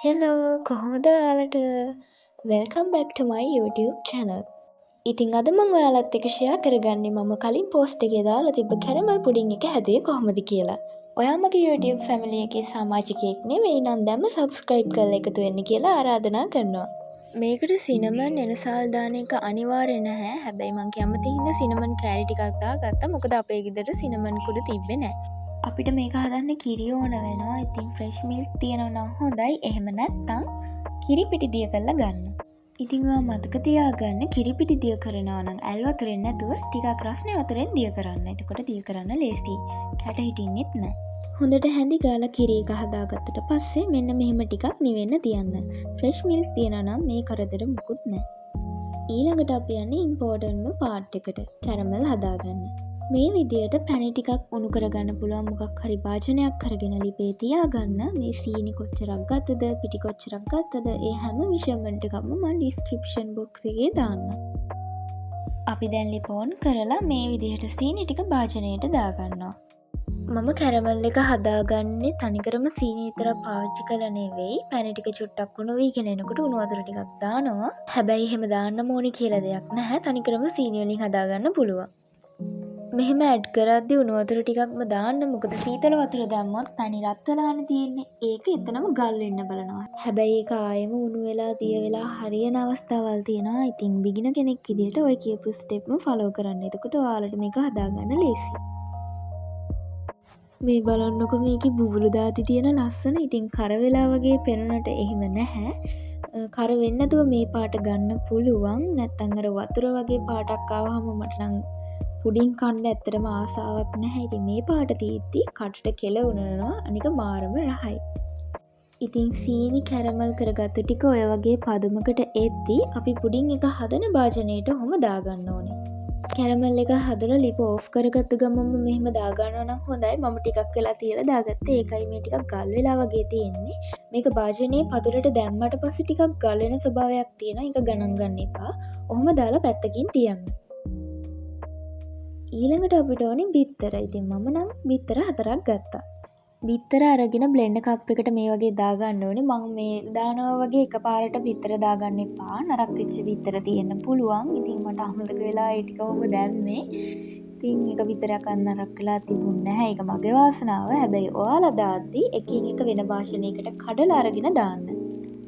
Hello කොහොමද ඔයාලට welcome back ටු මයි YouTube channel. ඉතින් අද මම ඔයාලත් එක්ක ෂෙයා කරගන්නේ මම කලින් පෝස්ට් එකේ දාලා තිබ්බ කැරමල් පුඩින් එක හැදුවේ කොහොමද කියලා. ඔයා මගේ YouTube family එකේ සමාජිකයෙක් නෙවෙයි නම් දැම්ම subscribe කරලා එකතු වෙන්න කියලා ආරාධනා කරනවා. මේකට සිනමන් එනසාල් දාන එක අනිවාර්ය නැහැ. හැබැයි මං කැමති හින්දා සිනමන් කෑලි ටිකක් දාගත්තා. මොකද අපේ ගෙදර සිනමන් කුඩු තිබ්බේ නැහැ. අපිට මේක හදන්න කිරි ඕන වෙනවා. ඉතින් ෆ්‍රෙෂ් මිල්ක් තියෙනවා නම් හොඳයි. එහෙම නැත්නම් කිරි පිටි දිය කරලා ගන්න. ඉතින් ඔයා මතක තියාගන්න කිරි පිටි දිය කරනවා නම් ඇල් වතුරෙන් නැතුව ටිකක් රස්නේ වතුරෙන් දිය කරන්න. එතකොට දිය කරන්න ලේසියි. කැට හිටින්නෙත් නැහැ. හොඳට හැඳි ගාලා කිරි එක හදාගත්තට පස්සේ මෙන්න මෙහෙම ටිකක් නිවෙන්න තියන්න. ෆ්‍රෙෂ් මිල්ක් තියනවා නම් මේ කරදර මුකුත් නැහැ. ඊළඟට අපි යන්නේ ඉම්පෝර්ටන්ට්ම පාර්ට් එකට. කැරමල් හදාගන්න. මේ විදියට පැණි ටිකක් උණු කරගන්න පුළුවන් මොකක් හරි භාජනයක් අරගෙන ලිපේ තියාගන්න. මේ සීනි කොච්චරක් ගත්තද පිටි කොච්චරක් ගත්තද ඒ හැම මෙෂර්මන්ට් එකක්ම මම ඩිස්ක්‍රිප්ෂන් බොක්ස් එකේ දාන්නම්. අපි දැන් ලිප ඔන් කරලා මේ විදිහට සීනි ටික භාජනයට දාගන්නවා. මම කැරමල් එක හදාගන්නේ තනිකරම සීනි විතරක් පාවිච්චි කරලා නෙවෙයි. පැණි ටික චුට්ටක් උණු වීගෙන එනකොට උණු වතුර ටිකක් දානවා. හැබැයි එහෙම දාන්න ඕනේ කියලා දෙයක් නැහැ. තනිකරම සීනි වලින් හදාගන්න පුළුවන්. මෙහෙම ඇඩ් කරද්දී උණු වතුර ටිකක්ම දාන්න. මොකද සීතල වතුර දැම්මොත් පැණි රත් වෙලානේ තියෙන්නේ. ඒක එතනම ගල් වෙන්න බලනවා. හැබැයි ඒක ආයෙම උණු වෙලා දිය වෙලා හරියන අවස්ථාවල් තියෙනවා. ඉතින් බිගිනර් කෙනෙක් විදිහට ඔය කියපු ස්ටෙප්ම ෆලෝ කරන්න. එතකොට ඔයාලට මේක හදාගන්න ලේසියි. මේ බලන්නකො මේකේ බුබුලු දාති තියෙන ලස්සන. ඉතින් කර වෙලා වගේ පෙනුනට එහෙම නැහැ. කර වෙන්නේ නැතුව මේ පාට ගන්න පුළුවන්. නැත්තම් අර වතුර වගේ පාටක් ආවම මට නම් පුඩින් කන්න ඇත්තටම ආසාවක් නැහැ. ඉතින් මේ පාට තියෙද්දි කටට කෙල උනනවා. අනික මාරම රහයි. ඉතින් සීනි කැරමල් කරගත්තු ටික ඔය වගේ පදමකට එද්දි අපි පුඩින් එක හදන භාජනයට ඔහොම දාගන්න ඕනේ. කැරමල් එක හදලා ලිප ඕෆ් කරගත්ත ගමන්ම මෙහෙම දාගන්නවා නම් හොඳයි. මම ටිකක් වෙලා තියලා දාගත්තේ. ඒකයි මේ ටිකක් ගල් වෙලා වගේ තියෙන්නේ. මේක භාජනයේ පතුලට දැම්මට පස්සේ ටිකක් ගල් වෙන ස්වභාවයක් තියෙනවා. ඒක ගණන් ගන්න එපා. ඔහොම දාලා පැත්තකින් තියන්න. ඊළඟට අපිට ඕනේ බිත්තර. ඉතින් මම නම් බිත්තර 4ක් ගත්තා. බිත්තර අරගෙන බ්ලෙන්ඩර් කප් එකට මේ වගේ දාගන්න ඕනේ. මම මේ දානවා වගේ එකපාරට බිත්තර දාගන්න එපා. නරක් වෙච්ච බිත්තර තියෙන්න පුළුවන්. ඉතින් මට අමතක වෙලා ඒ ටිකවම දැම්මේ. ඉතින් එක බිත්තරයක් අන්න නරක් වෙලා තිබුණ නැහැ. ඒක මගේ වාසනාව. හැබැයි ඔයාලා දාද්දි එකින් එක වෙන භාජනයකට කඩලා අරගෙන දාන්න.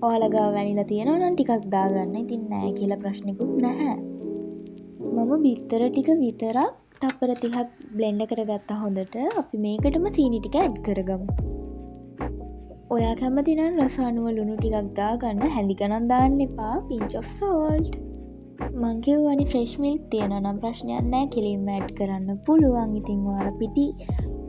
ඔයාලා ගාව වැනිලා තියෙනවා නම් ටිකක් දාගන්න. ඉතින් නෑ කියලා ප්‍රශ්නිකුත් නැහැ. මම බිත්තර ටික විතරක් තප්පර 30ක් බ්ලෙන්ඩ් කරගත්තා හොඳට. අපි මේකටම සීනි ටික ඇඩ් කරගමු. ඔයා කැමති නම් රස අනුව ලුණු ටිකක් දාගන්න. හැඳි ගණන් දාන්න එපා. pinch of salt. මං කියවනේ ෆ්‍රෙෂ් මිල්ක් තියෙනවා නම් ප්‍රශ්නයක් නැහැ. කිරිම ඇඩ් කරන්න පුළුවන්. ඉතින් ඔයාලා පිටි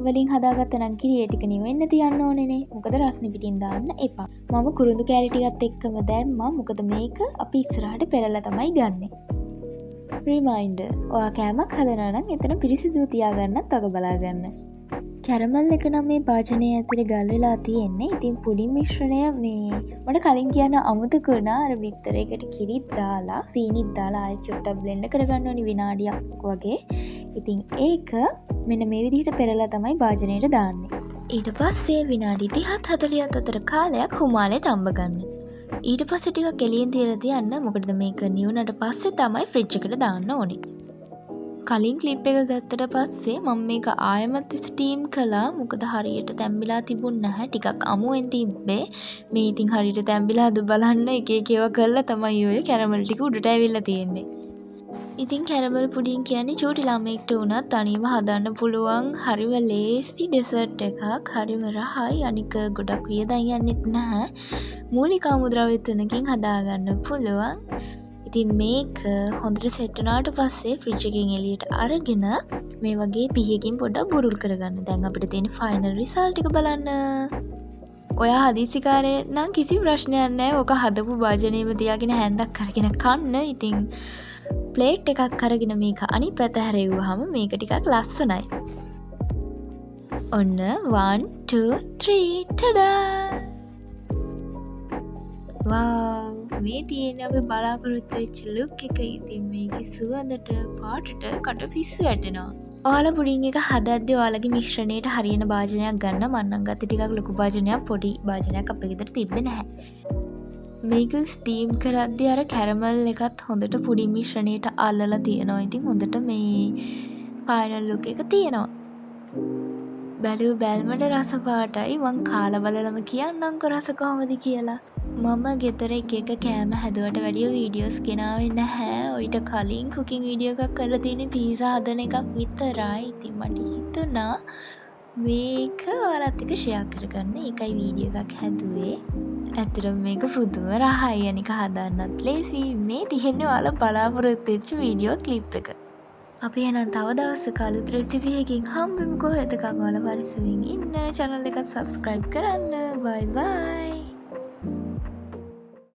වලින් හදාගත්ත නම් කිරි ඒ ටික නිවෙන්න තියන්න ඕනේනේ. මොකද රස්නේ පිටින් දාන්න එපා. මම කුරුඳු කෑලි ටිකත් එක්කම දැම්මා. මොකද මේක අපි ඉස්සරහට පෙරලා තමයි ගන්නෙ. රිමයින්ඩර්. ඔයා කෑමක් හදනවා නම් එතන පිරිසිදු තියාගන්නත් වග බලාගන්න. කැරමල් එක නම් මේ භාජනය ඇතුලේ ගල් වෙලා තියෙන්නේ. ඉතින් පුඩින් මිශ්‍රණය මේ මට කලින් කියන්න අමතක වුණා. අර බිත්තරයකට කිරිත් දාලා සීනිත් දාලා ආයෙ චුට්ටක් බ්ලෙන්ඩ් කරගන්න ඕනි විනාඩියක් වගේ. ඉතින් ඒක මෙන්න මේ විදිහට පෙරලා තමයි භාජනයට දාන්නේ. ඊට පස්සේ විනාඩි 30ත් 40ත් අතර කාලයක් හුමාලේ තම්බ ගන්න. ඊට පස්සේ ටිකක් එළියෙන් තියලා තියන්න. මොකද මේක නිවුනට පස්සේ තමයි ෆ්‍රිජ් එකට දාන්න ඕනේ. කලින් ක්ලිප් එක ගත්තට පස්සේ මම මේක ආයෙමත් ස්ටීම් කළා. මොකද හරියට තැම්බිලා තිබුණ නැහැ. ටිකක් අමුවෙන් තිබ්බේ. මේ ඉතින් හරියට තැම්බිලාද බලන්න එක එක ඒවා කරලා තමයි ඔය කැරමල් ටික උඩට ඇවිල්ලා තියෙන්නේ. ඉතින් කැරමල් පුඩින් කියන්නේ චූටි ළමයෙක්ට උනත් තනියම හදන්න පුළුවන් හරිම ලේසි ඩෙසර්ට් එකක්. හරිම රහයි. අනික ගොඩක් වියදම් යන්නෙත් නැහැ. මූලික අමුද්‍රව්‍ය තුනකින් හදාගන්න පුළුවන්. ඉතින් මේක හොඳට සෙට් වුණාට පස්සේ ෆ්‍රිජ් එකෙන් එළියට අරගෙන මේ වගේ පිහකින් පොඩ්ඩක් බුරුල් කරගන්න. දැන් අපිට තියෙන ෆයිනල් රිසල්ට් එක බලන්න. ඔයා හදිසිකාරේ නම් කිසි ප්‍රශ්නයක් නැහැ. ඕක හදපු භාජනයේම තියාගෙන හැන්දක් අරගෙන කන්න. ඉතින් ප්ලේට් එකක් අරගෙන මේක අනිත් පැත්ත හැරෙව්වහම මේක ටිකක් ලස්සනයි. ඔන්න 1 2 3 ටඩා! Wow! මේ තියෙන අපි බලාපොරොත්තු වෙච්ච ලුක් එක. ඉතින් මේකේ සුවඳට පාටට කට පිස්සු වැටෙනවා. ඔයාලා පුඩින් එක හදද්දී ඔයාලගේ මිශ්‍රණයට හරියන භාජනයක් ගන්න. මම නම් ගත්තේ ටිකක් ලොකු භාජනයක්, පොඩි භාජනයක් අපේ ගෙදර තිබ්බේ නැහැ. මේක ස්ටීම් කරද්දී අර කැරමල් එකත් හොඳට පුඩින් මිශ්‍රණයට අල්ලලා තියෙනවා. ඉතින් හොඳට මේ ෆයිනල් ලුක් එක තියෙනවා. බැලූ බැල්මට රස පාටයි. මං කාලා බලලම කියන්නම්කො රස කොහොමද කියලා. මම ගෙදර එක කෑම හැදුවට වැඩිය වීඩියෝස් ගෙනාවේ නැහැ. ඔයිට කලින් කුකින් වීඩියෝ එකක් කරලා තියෙන්නේ පීසා හදන එකක් විතරයි. ඉතින් මට හිතුණා මේක ඔයාලත් එක්ක ෂෙයා කරගන්න. ඒකයි වීඩියෝ එකක් හැදුවේ. ඇත්තටම මේක පුදුම රහයි. අනික හදන්නත් ලේසි. මේ තියෙන්නේ ඔයාලා බලාපොරොත්තු වෙච්ච වීඩියෝ ක්ලිප් එක. අපි එහෙනම් තව දවසක අලුත් රෙසිපි එකකින් හම්බෙමුකෝ. එතකන් ඔයාලා පරිස්සමින් ඉන්න. channel එක subscribe කරන්න. bye bye.